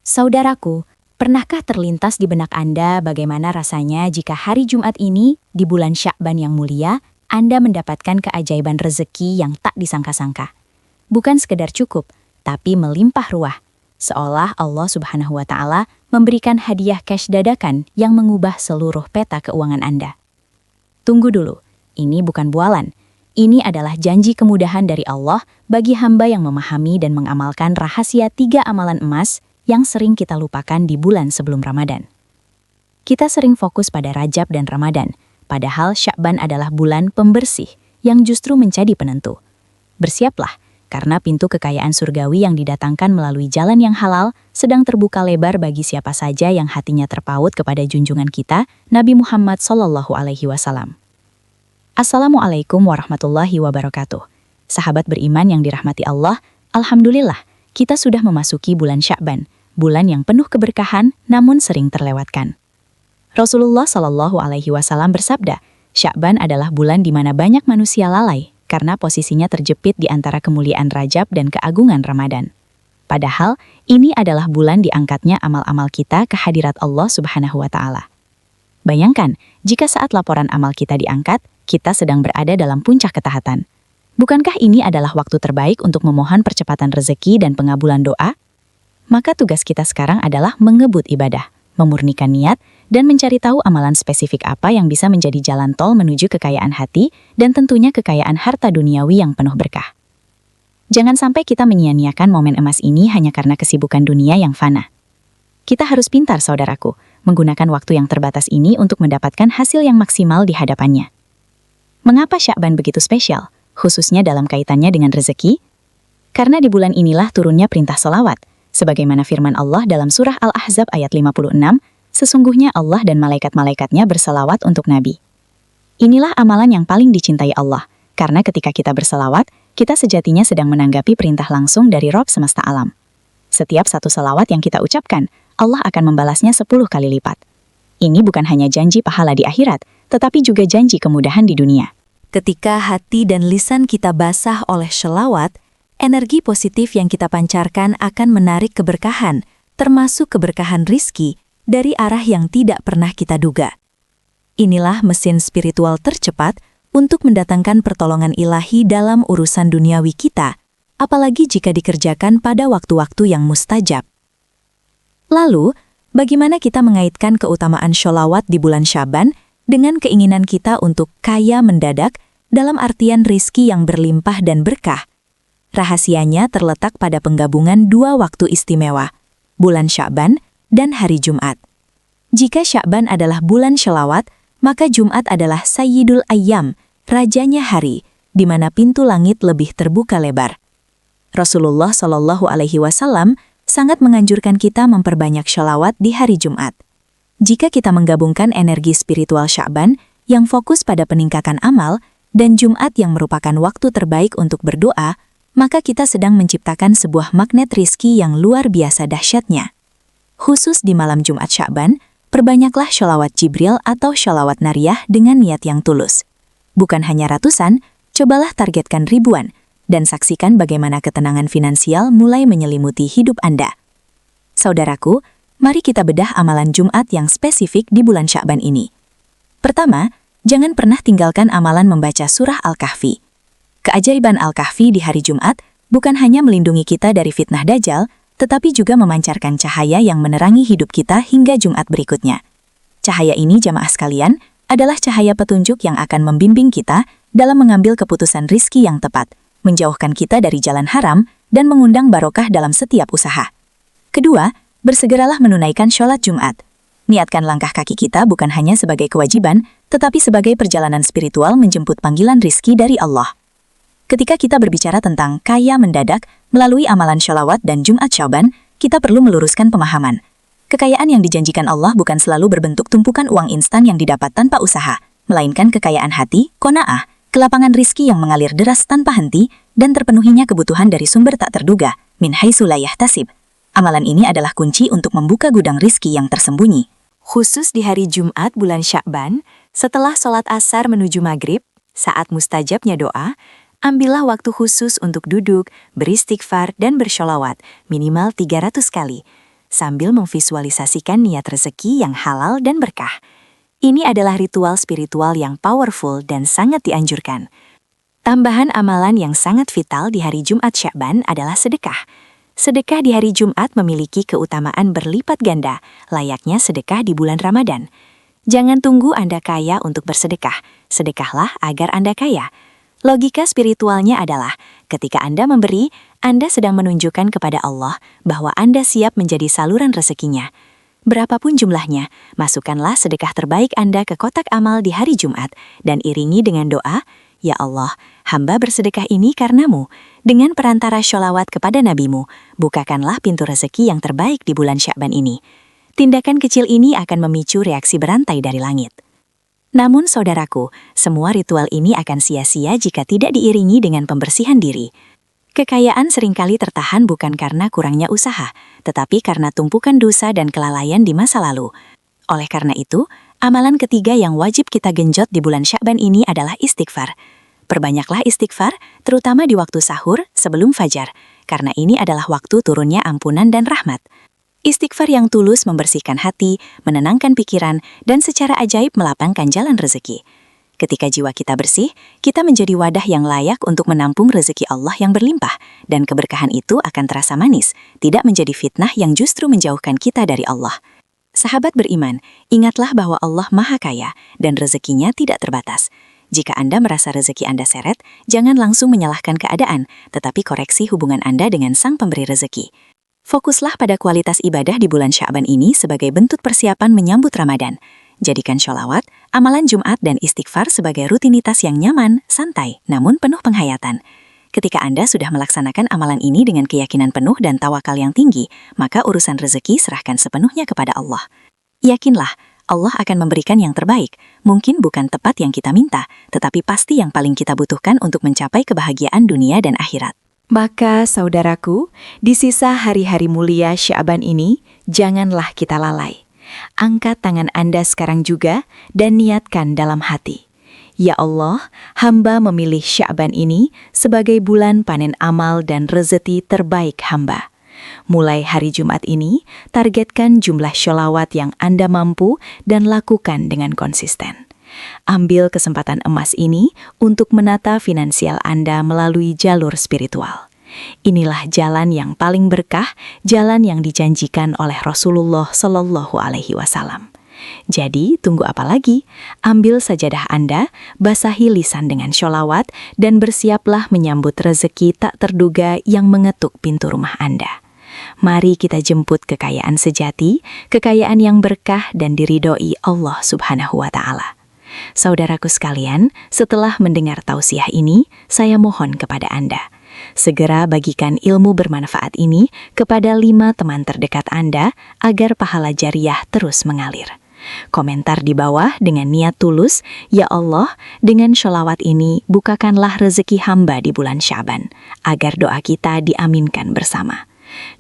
Saudaraku, pernahkah terlintas di benak Anda bagaimana rasanya jika hari Jumat ini, di bulan Sya'ban yang mulia, Anda mendapatkan keajaiban rezeki yang tak disangka-sangka? Bukan sekedar cukup, tapi melimpah ruah. Seolah Allah Subhanahu wa Ta'ala memberikan hadiah cash dadakan yang mengubah seluruh peta keuangan Anda. Tunggu dulu, ini bukan bualan. Ini adalah janji kemudahan dari Allah bagi hamba yang memahami dan mengamalkan rahasia 3 amalan emas yang sering kita lupakan di bulan sebelum Ramadan. Kita sering fokus pada Rajab dan Ramadan, padahal Sya'ban adalah bulan pembersih yang justru menjadi penentu. Bersiaplah, karena pintu kekayaan surgawi yang didatangkan melalui jalan yang halal sedang terbuka lebar bagi siapa saja yang hatinya terpaut kepada junjungan kita, Nabi Muhammad SAW. Assalamualaikum warahmatullahi wabarakatuh. Sahabat beriman yang dirahmati Allah, Alhamdulillah, kita sudah memasuki bulan Sya'ban, bulan yang penuh keberkahan namun sering terlewatkan. Rasulullah SAW bersabda, Sya'ban adalah bulan di mana banyak manusia lalai karena posisinya terjepit di antara kemuliaan Rajab dan keagungan Ramadan. Padahal, ini adalah bulan diangkatnya amal-amal kita ke hadirat Allah Subhanahu wa Ta'ala. Bayangkan, jika saat laporan amal kita diangkat, kita sedang berada dalam puncak ketaatan. Bukankah ini adalah waktu terbaik untuk memohon percepatan rezeki dan pengabulan doa? Maka tugas kita sekarang adalah mengebut ibadah, memurnikan niat, dan mencari tahu amalan spesifik apa yang bisa menjadi jalan tol menuju kekayaan hati dan tentunya kekayaan harta duniawi yang penuh berkah. Jangan sampai kita menyia-nyiakan momen emas ini hanya karena kesibukan dunia yang fana. Kita harus pintar, saudaraku, menggunakan waktu yang terbatas ini untuk mendapatkan hasil yang maksimal di hadapannya. Mengapa Sya'ban begitu spesial, khususnya dalam kaitannya dengan rezeki? Karena di bulan inilah turunnya perintah sholawat, sebagaimana firman Allah dalam surah Al-Ahzab ayat 56, sesungguhnya Allah dan malaikat-malaikatnya berselawat untuk Nabi. Inilah amalan yang paling dicintai Allah, karena ketika kita berselawat, kita sejatinya sedang menanggapi perintah langsung dari Rabb semesta alam. Setiap satu selawat yang kita ucapkan, Allah akan membalasnya 10 kali lipat. Ini bukan hanya janji pahala di akhirat, tetapi juga janji kemudahan di dunia. Ketika hati dan lisan kita basah oleh sholawat, energi positif yang kita pancarkan akan menarik keberkahan, termasuk keberkahan rizki, dari arah yang tidak pernah kita duga. Inilah mesin spiritual tercepat untuk mendatangkan pertolongan ilahi dalam urusan duniawi kita, apalagi jika dikerjakan pada waktu-waktu yang mustajab. Lalu, bagaimana kita mengaitkan keutamaan sholawat di bulan Sya'ban dengan keinginan kita untuk kaya mendadak dalam artian rizki yang berlimpah dan berkah? Rahasianya terletak pada penggabungan 2 waktu istimewa, bulan Sya'ban dan hari Jumat. Jika Sya'ban adalah bulan sholawat, maka Jumat adalah Sayyidul Ayyam, rajanya hari, di mana pintu langit lebih terbuka lebar. Rasulullah SAW sangat menganjurkan kita memperbanyak sholawat di hari Jumat. Jika kita menggabungkan energi spiritual Sya'ban yang fokus pada peningkatan amal dan Jumat yang merupakan waktu terbaik untuk berdoa, maka kita sedang menciptakan sebuah magnet rizki yang luar biasa dahsyatnya. Khusus di malam Jumat Sya'ban, perbanyaklah sholawat Jibril atau sholawat nariyah dengan niat yang tulus. Bukan hanya ratusan, cobalah targetkan ribuan, dan saksikan bagaimana ketenangan finansial mulai menyelimuti hidup Anda. Saudaraku, mari kita bedah amalan Jumat yang spesifik di bulan Sya'ban ini. Pertama, jangan pernah tinggalkan amalan membaca surah Al-Kahfi. Keajaiban Al-Kahfi di hari Jumat bukan hanya melindungi kita dari fitnah Dajjal, tetapi juga memancarkan cahaya yang menerangi hidup kita hingga Jumat berikutnya. Cahaya ini, jamaah sekalian, adalah cahaya petunjuk yang akan membimbing kita dalam mengambil keputusan rizki yang tepat, menjauhkan kita dari jalan haram, dan mengundang barokah dalam setiap usaha. Kedua, bersegeralah menunaikan sholat Jumat. Niatkan langkah kaki kita bukan hanya sebagai kewajiban, tetapi sebagai perjalanan spiritual menjemput panggilan rizki dari Allah. Ketika kita berbicara tentang kaya mendadak melalui amalan sholawat dan Jumat Sya'ban, kita perlu meluruskan pemahaman. Kekayaan yang dijanjikan Allah bukan selalu berbentuk tumpukan uang instan yang didapat tanpa usaha, melainkan kekayaan hati, qanaah, kelapangan rizki yang mengalir deras tanpa henti, dan terpenuhinya kebutuhan dari sumber tak terduga, min haitsu la yahtasib. Amalan ini adalah kunci untuk membuka gudang rizki yang tersembunyi. Khusus di hari Jumat bulan Sya'ban, setelah sholat asar menuju maghrib, saat mustajabnya doa, ambillah waktu khusus untuk duduk, beristighfar, dan bersholawat, minimal 300 kali. sambil memvisualisasikan niat rezeki yang halal dan berkah. Ini adalah ritual spiritual yang powerful dan sangat dianjurkan. Tambahan amalan yang sangat vital di hari Jumat Sya'ban adalah sedekah. Sedekah di hari Jumat memiliki keutamaan berlipat ganda, layaknya sedekah di bulan Ramadan. Jangan tunggu Anda kaya untuk bersedekah, sedekahlah agar Anda kaya. Logika spiritualnya adalah, ketika Anda memberi, Anda sedang menunjukkan kepada Allah bahwa Anda siap menjadi saluran rezekinya. Berapapun jumlahnya, masukkanlah sedekah terbaik Anda ke kotak amal di hari Jumat dan iringi dengan doa, "Ya Allah, hamba bersedekah ini karenamu. Dengan perantara sholawat kepada nabimu, bukakanlah pintu rezeki yang terbaik di bulan Sya'ban ini." Tindakan kecil ini akan memicu reaksi berantai dari langit. Namun saudaraku, semua ritual ini akan sia-sia jika tidak diiringi dengan pembersihan diri. Kekayaan seringkali tertahan bukan karena kurangnya usaha, tetapi karena tumpukan dosa dan kelalaian di masa lalu. Oleh karena itu, amalan ketiga yang wajib kita genjot di bulan Sya'ban ini adalah istighfar. Perbanyaklah istighfar, terutama di waktu sahur sebelum fajar, karena ini adalah waktu turunnya ampunan dan rahmat. Istighfar yang tulus membersihkan hati, menenangkan pikiran, dan secara ajaib melapangkan jalan rezeki. Ketika jiwa kita bersih, kita menjadi wadah yang layak untuk menampung rezeki Allah yang berlimpah, dan keberkahan itu akan terasa manis, tidak menjadi fitnah yang justru menjauhkan kita dari Allah. Sahabat beriman, ingatlah bahwa Allah Maha Kaya, dan rezekinya tidak terbatas. Jika Anda merasa rezeki Anda seret, jangan langsung menyalahkan keadaan, tetapi koreksi hubungan Anda dengan Sang Pemberi rezeki. Fokuslah pada kualitas ibadah di bulan Sya'ban ini sebagai bentuk persiapan menyambut Ramadan. Jadikan sholawat, amalan Jumat dan istighfar sebagai rutinitas yang nyaman, santai, namun penuh penghayatan. Ketika Anda sudah melaksanakan amalan ini dengan keyakinan penuh dan tawakal yang tinggi, maka urusan rezeki serahkan sepenuhnya kepada Allah. Yakinlah, Allah akan memberikan yang terbaik, mungkin bukan tepat yang kita minta, tetapi pasti yang paling kita butuhkan untuk mencapai kebahagiaan dunia dan akhirat. Maka, saudaraku, di sisa hari-hari mulia Sya'ban ini, janganlah kita lalai. Angkat tangan Anda sekarang juga dan niatkan dalam hati. Ya Allah, hamba memilih Sya'ban ini sebagai bulan panen amal dan rezeki terbaik hamba. Mulai hari Jumat ini, targetkan jumlah sholawat yang Anda mampu dan lakukan dengan konsisten. Ambil kesempatan emas ini untuk menata finansial Anda melalui jalur spiritual. Inilah jalan yang paling berkah, jalan yang dijanjikan oleh Rasulullah Shallallahu Alaihi Wasallam. Jadi, tunggu apa lagi? Ambil sajadah Anda, basahi lisan dengan sholawat, dan bersiaplah menyambut rezeki tak terduga yang mengetuk pintu rumah Anda. Mari kita jemput kekayaan sejati, kekayaan yang berkah dan diridhoi Allah Subhanahu wa Ta'ala. Saudaraku sekalian, setelah mendengar tausiah ini, saya mohon kepada Anda, segera bagikan ilmu bermanfaat ini kepada 5 teman terdekat Anda agar pahala jariah terus mengalir. Komentar di bawah dengan niat tulus, "Ya Allah, dengan sholawat ini bukakanlah rezeki hamba di bulan Sya'ban, agar doa kita diaminkan bersama."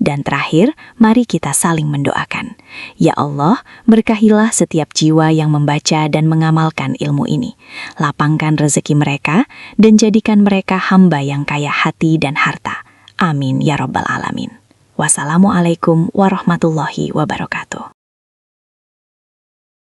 Dan terakhir, mari kita saling mendoakan. Ya Allah, berkahilah setiap jiwa yang membaca dan mengamalkan ilmu ini. Lapangkan rezeki mereka dan jadikan mereka hamba yang kaya hati dan harta. Amin ya Rabbal Alamin. Wassalamualaikum warahmatullahi wabarakatuh.